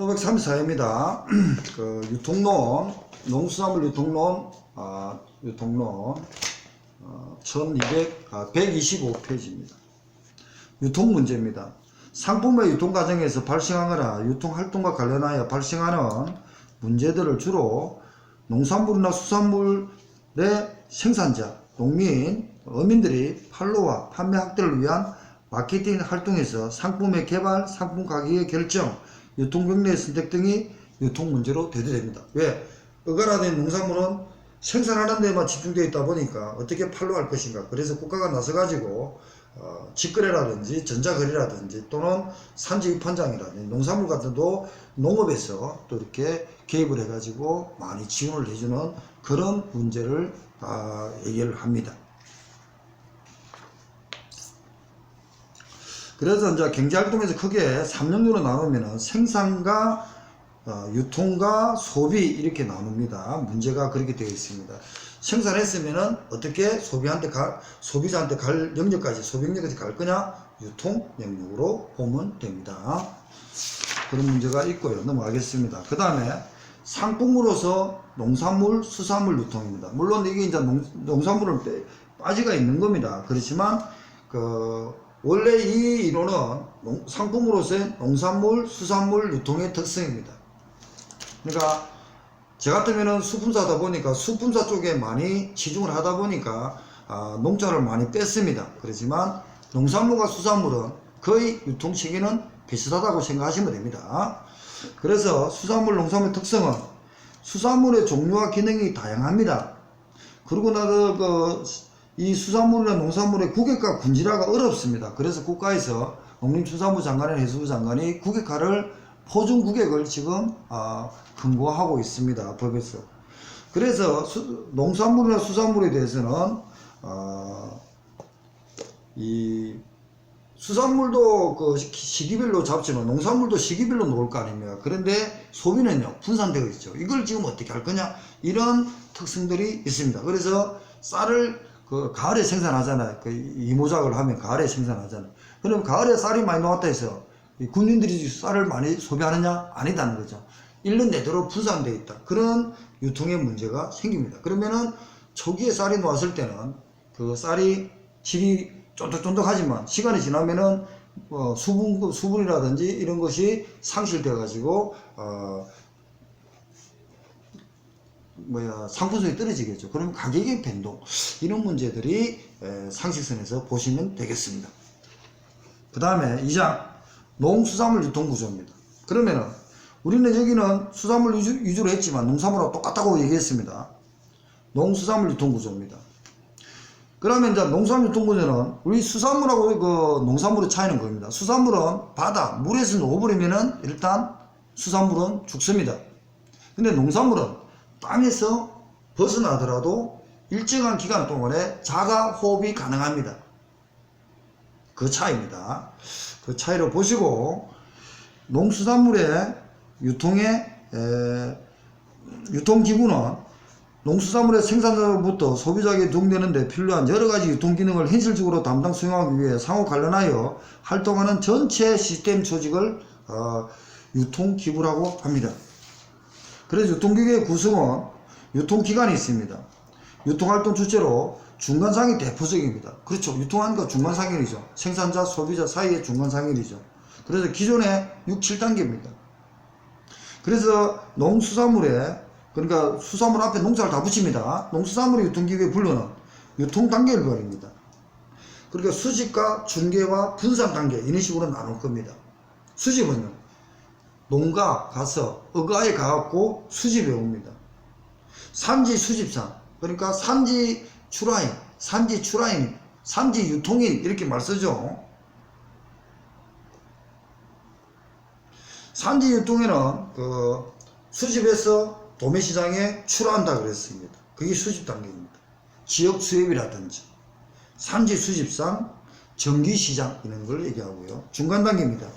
1534회입니다. 그 유통론, 농수산물 유통론, 유통론 125페이지입니다. 유통 문제입니다. 상품의 유통 과정에서 발생하거나 유통 활동과 관련하여 발생하는 문제들을 주로 농산물이나 수산물의 생산자, 농민, 어민들이 판로와 판매 확대를 위한 마케팅 활동에서 상품의 개발, 상품 가격의 결정, 유통 경로의 선택 등이 유통 문제로 대두됩니다. 왜? 어가라된 농산물은 생산하는 데만 집중되어 있다 보니까 어떻게 판로할 것인가. 그래서 국가가 나서 가지고 직거래라든지 전자거래라든지 또는 산지 위판장이라든지 농산물 같은 도 농업에서 또 이렇게 개입을 해 가지고 많이 지원을 해주는 그런 문제를 얘기를 합니다. 그래서 이제 경제활동에서 크게 3영역으로 나누면 생산과 유통과 소비 이렇게 나눕니다. 문제가 그렇게 되어 있습니다. 생산했으면은 어떻게 소비자한테 갈 영역까지, 소비 영역까지 갈 거냐? 유통 영역으로 보면 됩니다. 그런 문제가 있고요. 넘어가겠습니다. 그 다음에 상품으로서 농산물, 수산물 유통입니다. 물론 이게 이제 농산물은 빠지가 있는 겁니다. 그렇지만 원래 이 이론은 상품으로서의 농산물, 수산물 유통의 특성입니다. 그러니까 저 같으면은 수분사다 보니까 수분사 쪽에 많이 치중을 하다 보니까 농자를 많이 뺐습니다. 그렇지만 농산물과 수산물은 거의 유통 체계는 비슷하다고 생각하시면 됩니다. 그래서 수산물, 농산물의 특성은 수산물의 종류와 기능이 다양합니다. 그리고 나서 이 수산물이나 농산물의 국외화 군지화가 어렵습니다. 그래서 국가에서 농림축산부 장관이나 해수부 장관이 국외화를 포준 국외를 지금 권고하고 있습니다. 법에서. 그래서 농산물이나 수산물에 대해서는 이 수산물도 시기별로 잡지만 농산물도 시기별로 놓을 거 아닙니까? 그런데 소비는요 분산되어 있죠. 이걸 지금 어떻게 할 거냐, 이런 특성들이 있습니다. 그래서 쌀을 가을에 생산하잖아요. 이모작을 하면 가을에 생산하잖아요. 그럼 가을에 쌀이 많이 나왔다 해서 군인들이 쌀을 많이 소비하느냐? 아니다는 거죠. 1년 내도록 분산되어 있다. 그런 유통의 문제가 생깁니다. 그러면은 초기에 쌀이 나왔을 때는 그 쌀이 질이 쫀득쫀득하지만 시간이 지나면은 수분이라든지 이런 것이 상실되어 가지고 상품성이 떨어지겠죠. 그러면 가격의 변동, 이런 문제들이 상식선에서 보시면 되겠습니다. 그 다음에 2장 농수산물 유통구조입니다. 그러면은 우리는 여기는 수산물 위주로 했지만 농산물하고 똑같다고 얘기했습니다. 농수산물 유통구조입니다. 그러면 이제 농산물 유통구조는 우리 수산물하고 농산물의 차이는 겁니다. 수산물은 바다, 물에서 녹아버리면은 일단 수산물은 죽습니다. 근데 농산물은 땅에서 벗어나더라도 일정한 기간 동안에 자가 호흡이 가능합니다. 그 차이입니다. 그 차이를 보시고 농수산물의 유통기구는 농수산물의 생산자로부터 소비자에게 유통되는 데 필요한 여러가지 유통기능을 현실적으로 담당 수행하기 위해 상호 관련하여 활동하는 전체 시스템 조직을 유통기구라고 합니다. 그래서 유통기구의 구성은 유통기간이 있습니다. 유통활동 주체로 중간상이 대표적입니다. 그렇죠. 유통하는 거 중간상인이죠. 생산자, 소비자 사이의 중간상인이죠. 그래서 기존에 6, 7단계입니다. 그래서 농수산물에, 그러니까 수산물 앞에 농사를 다 붙입니다. 농수산물의 유통기구의 분류는 유통단계를 벌입니다. 그러니까 수집과 중개와 분산단계, 이런 식으로 나눌 겁니다. 수집은요, 농가 가서 어가에 가갖고 수집해 옵니다. 산지 수집상, 그러니까 산지 출하인, 산지 유통인, 이렇게 말 쓰죠. 산지 유통에는 수집해서 도매시장에 출하한다 그랬습니다. 그게 수집 단계입니다. 지역 수협이라든지 산지 수집상, 정기시장, 이런 걸 얘기하고요. 중간 단계입니다.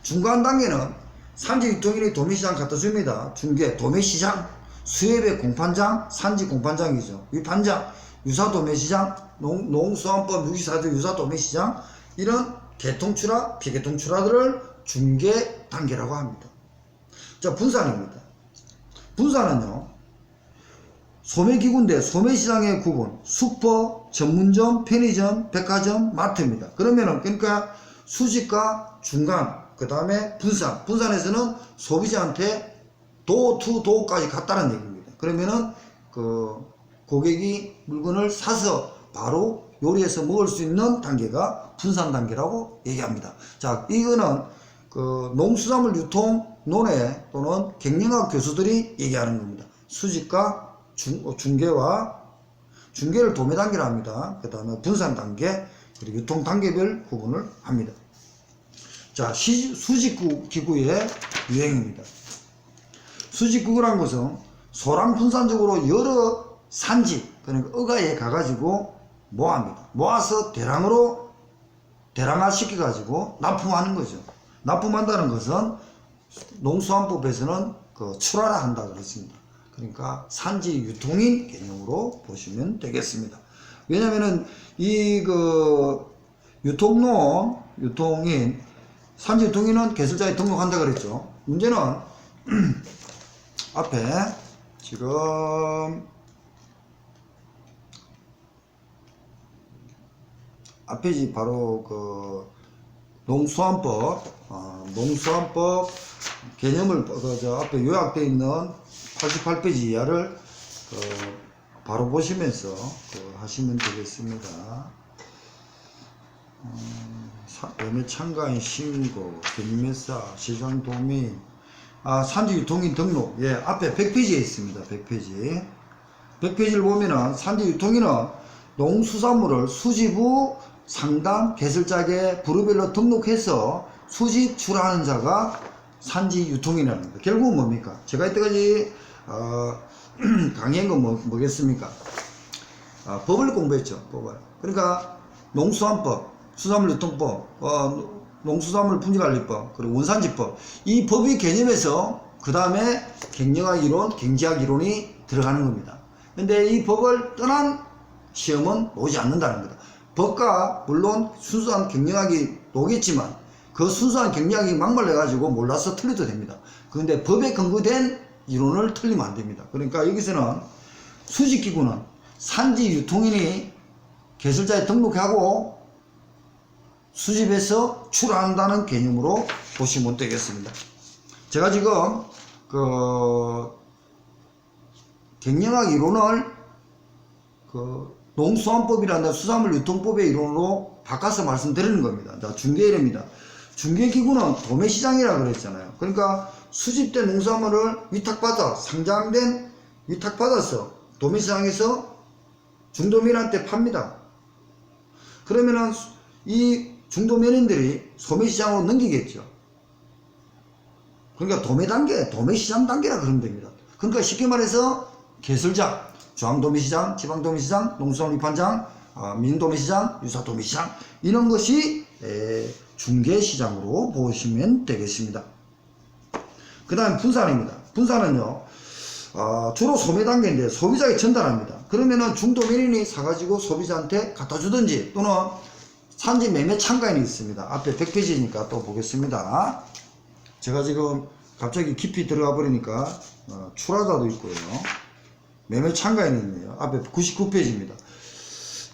중간 단계는 산지 유통인이 도매시장 갖다 줍니다. 중개, 도매시장, 수협의 공판장, 산지 공판장이죠. 위판장, 유사도매시장, 농수산법 64조 유사도매시장, 이런 개통출하, 비개통출하들을 중개 단계라고 합니다. 자, 분산입니다. 분산은요, 소매기구인데 소매시장의 구분, 슈퍼, 전문점, 편의점, 백화점, 마트입니다. 그러면은 그러니까 수집과 중간, 그 다음에 분산, 분산에서는 소비자한테 도어 투 도어까지 갔다는 얘기입니다. 그러면은 그 고객이 물건을 사서 바로 요리해서 먹을 수 있는 단계가 분산 단계라고 얘기합니다. 자, 이거는 그 농수산물 유통 논회 또는 경영학 교수들이 얘기하는 겁니다. 수집과 중개를 도매 단계로 합니다. 그 다음에 분산 단계, 그리고 유통 단계별 구분을 합니다. 자, 수집기구의 유행입니다. 수집기구란 것은 소량 분산적으로 여러 산지, 그러니까 어가에 가가지고 모아합니다. 모아서 대량화 시켜가지고 납품하는 거죠. 납품한다는 것은 농수산법에서는 그 출하라 한다 그랬습니다. 그러니까 산지 유통인 개념으로 보시면 되겠습니다. 왜냐면은 이 그 유통인 산지 유통인은 개설자에 등록한다 그랬죠. 문제는 앞에 지금 앞에 바로 그 농수산법 개념을 저 앞에 요약되어 있는 88페이지 이하를 바로 보시면서 하시면 되겠습니다. 매매 참가인 신고, 경매사, 시장 도민, 산지 유통인 등록, 예, 앞에 100페이지에 있습니다. 100페이지. 100페이지를 보면은 산지 유통인은 농수산물을 수집 후 상당 개설자에게 부류별로 등록해서 수집 출하하는 자가 산지 유통인이라는 겁니다. 결국은 뭡니까? 제가 이때까지 강의한 건 뭐겠습니까? 법을 공부했죠. 법을. 그러니까 농수산법, 수산물유통법, 농수산물 분지관리법, 그리고 원산지법, 이 법의 개념에서 그 다음에 경영학 이론, 경제학 이론이 들어가는 겁니다. 근데 이 법을 떠난 시험은 오지 않는다는 겁니다. 법과 물론 순수한 경영학이 오겠지만 그 순수한 경영학이 막말해가지고 몰라서 틀려도 됩니다. 그런데 법에 근거된 이론을 틀리면 안 됩니다. 그러니까 여기서는 수집기구는 산지 유통인이 개설자에 등록하고 수집해서 출하한다는 개념으로 보시면 되겠습니다. 제가 지금 그 경영학 이론을 그 농수산법이라는 수산물 유통법의 이론으로 바꿔서 말씀드리는 겁니다. 자, 중개일입니다. 중개기구는 도매시장이라고 그랬잖아요. 그러니까 수집된 농수산물을 위탁받아서 도매시장에서 중도민한테 팝니다. 그러면은 이 중도민들이 소매시장으로 넘기겠죠. 그러니까 도매시장 단계라 그러면 됩니다. 그러니까 쉽게 말해서 개설자, 중앙도매시장, 지방도매시장, 농수산물입판장, 민도매시장, 유사도매시장, 이런 것이 중개시장으로 보시면 되겠습니다. 그 다음 분산입니다. 분산은요, 주로 소매 단계인데 소비자에게 전달합니다. 그러면은 중도매인이 사가지고 소비자한테 갖다 주든지 또는 산지 매매 참가인이 있습니다. 앞에 100페이지니까 또 보겠습니다. 제가 지금 갑자기 깊이 들어가 버리니까 출하자도 있고요. 매매 참가인이 있네요. 앞에 99페이지입니다.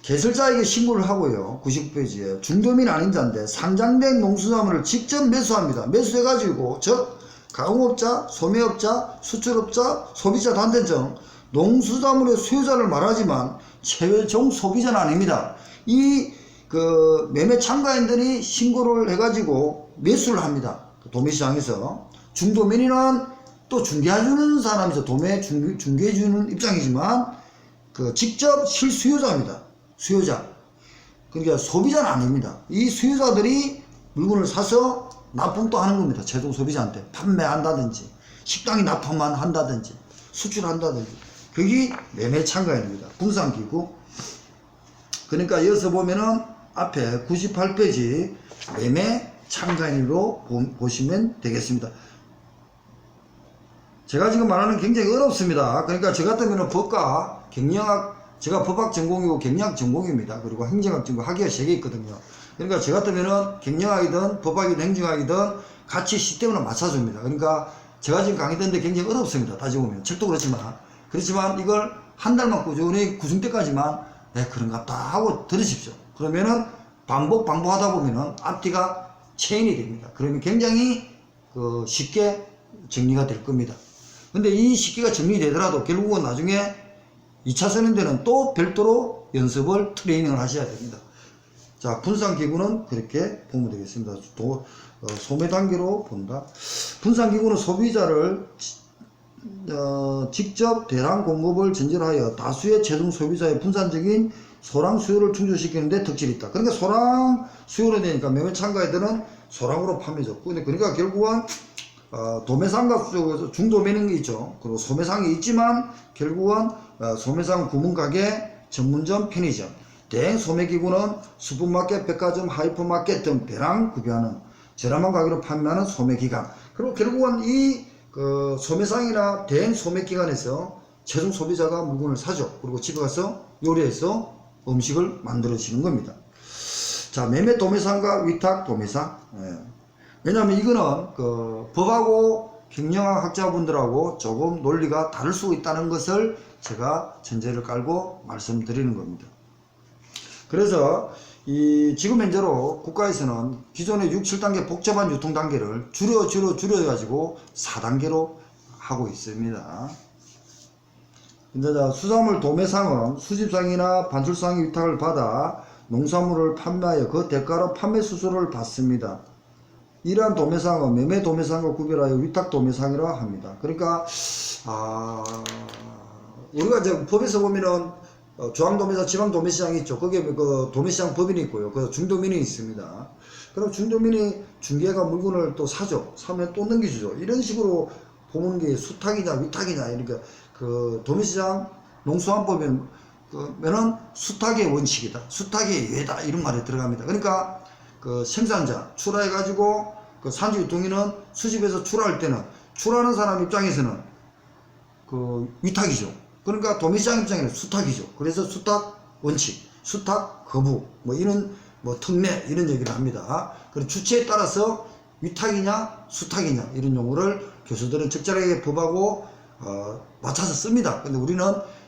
개설자에게 신고를 하고요. 99페이지에 중도민 아닌 자인데 상장된 농수산물을 직접 매수합니다. 매수해가지고 즉 가공업자, 소매업자, 수출업자, 소비자 단체 등 농수산물의 수요자를 말하지만 최종 소비자는 아닙니다. 이 그 매매 참가인들이 신고를 해가지고 매수를 합니다. 도매시장에서. 중도민이란 또 중개해주는 사람이죠. 중개해주는 입장이지만 그 직접 실수요자입니다. 수요자. 그러니까 소비자는 아닙니다. 이 수요자들이 물건을 사서 납품도 하는 겁니다. 최종 소비자한테 판매한다든지 식당이 납품만 한다든지 수출한다든지 그게 매매 참가인입니다. 분산기구. 그러니까 여기서 보면은 앞에 98페이지 매매 참가인으로 보시면 되겠습니다. 제가 지금 말하는 굉장히 어렵습니다. 그러니까 저 같으면 법과 경영학, 제가 법학 전공이고 경영학 전공입니다. 그리고 행정학 전공 학위가 3개 있거든요. 그러니까 저 같으면 경영학이든 법학이든 행정학이든 같이 시스템으로 맞춰줍니다. 그러니까 제가 지금 강의했는데 굉장히 어렵습니다. 따지고 보면 책도 그렇지만 이걸 한 달만 꾸준히 구중 때까지만 그런갑다 하고 들으십시오. 그러면은 반복하다 보면은 앞뒤가 체인이 됩니다. 그러면 굉장히 쉽게 정리가 될 겁니다. 근데 이 쉽게가 정리되더라도 결국은 나중에 2차 선행되는 또 별도로 연습을 트레이닝을 하셔야 됩니다. 자, 분산기구는 그렇게 보면 되겠습니다. 소매 단계로 본다. 분산기구는 소비자를 직접 대량 공급을 전제하여 다수의 최종 소비자의 분산적인 소량 수요를 충족시키는데 덕질이 있다. 그러니까 소량 수요로 되니까 매매 참가자들은 소량으로 판매죠. 그러니까 결국은 도매상과 중도매는 게 있죠. 그리고 소매상이 있지만 결국은 소매상 구문가게, 전문점, 편의점, 대행 소매기구는 슈퍼마켓, 백화점, 하이퍼마켓 등 대량 구비하는 저렴한 가격으로 판매하는 소매기관. 그리고 결국은 이 소매상이나 대행 소매기관에서 최종 소비자가 물건을 사죠. 그리고 집에 가서 요리해서 음식을 만들어지는 겁니다. 자, 매매 도매상과 위탁 도매상. 왜냐하면 이거는 법하고 경영학 학자분들하고 조금 논리가 다를 수 있다는 것을 제가 전제를 깔고 말씀드리는 겁니다. 그래서 지금 현재로 국가에서는 기존의 6, 7단계 복잡한 유통 단계를 줄여 가지고 4단계로 하고 있습니다. 근데 수산물 도매상은 수집상이나 반출상의 위탁을 받아 농산물을 판매하여 그 대가로 판매 수수료를 받습니다. 이러한 도매상은 매매 도매상과 구별하여 위탁 도매상이라고 합니다. 그러니까 우리가 이제 법에서 보면은 중앙도매사, 지방도매시장이 있죠. 거기에 도매시장 법인이 있고요. 중도민이 있습니다. 그럼 중도민이 중개가 물건을 또 사죠. 사면 또 넘겨주죠. 이런 식으로 보는 게 수탁이냐 위탁이냐. 그러니까 도매시장 농수산법에는 수탁의 원칙이다. 수탁의 예다. 이런 말이 들어갑니다. 그러니까 생산자 출하해 가지고 산지 유통인은 수집해서 출하할 때는 출하하는 사람 입장에서는 위탁이죠. 그러니까 도매시장 입장에는 수탁이죠. 그래서 수탁 원칙, 수탁 거부, 이런 특례 이런 얘기를 합니다. 그리고 주체에 따라서 위탁이냐 수탁이냐 이런 용어를 교수들은 적절하게 법하고 맞춰서 씁니다. 근데 우리는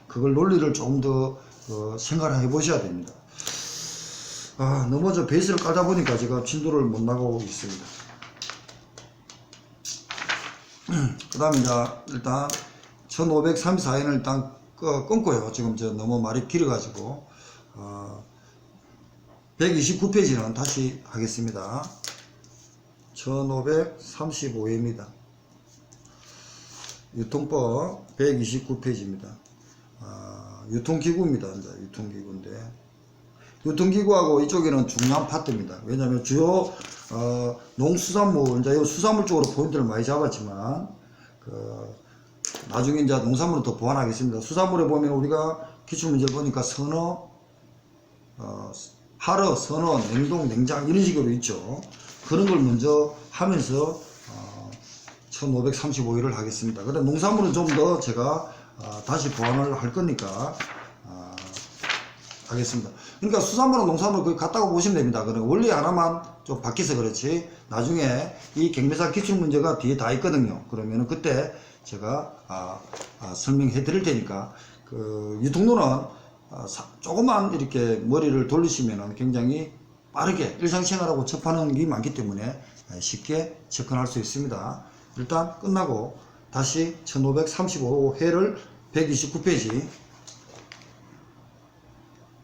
그걸 논리를 조금 더 생각을 해보셔야 됩니다. 너무 베이스를 깔다 보니까 제가 진도를 못 나가고 있습니다. 그 다음에 일단 1534회는 일단 끊고요. 지금 너무 말이 길어가지고 129페이지는 다시 하겠습니다. 1535회입니다. 유통법 129페이지입니다. 유통기구입니다. 이제 유통기구인데 유통기구하고 이쪽에는 중요한 파트입니다. 왜냐하면 주요 농수산물, 이제 수산물 쪽으로 포인트를 많이 잡았지만 나중에 이제 농산물은 더 보완하겠습니다. 수산물에 보면 우리가 기출문제를 보니까 선어, 할어, 선어, 냉동, 냉장 이런 식으로 있죠. 그런 걸 먼저 하면서 1535일을 하겠습니다. 그다음 농산물은 좀 더 제가 다시 보완을 할 거니까 하겠습니다. 그러니까 수산물은 농산물 거의 같다고 보시면 됩니다. 그럼 원리 하나만 좀 바뀌어서 그렇지 나중에 이 경매사 기출문제가 뒤에 다 있거든요. 그러면은 그때 제가 설명해 드릴 테니까 유통로는 조금만 이렇게 머리를 돌리시면 굉장히 빠르게 일상생활하고 접하는 게 많기 때문에 쉽게 접근할 수 있습니다. 일단 끝나고 다시 1535회를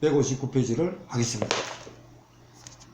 129페이지를 하겠습니다.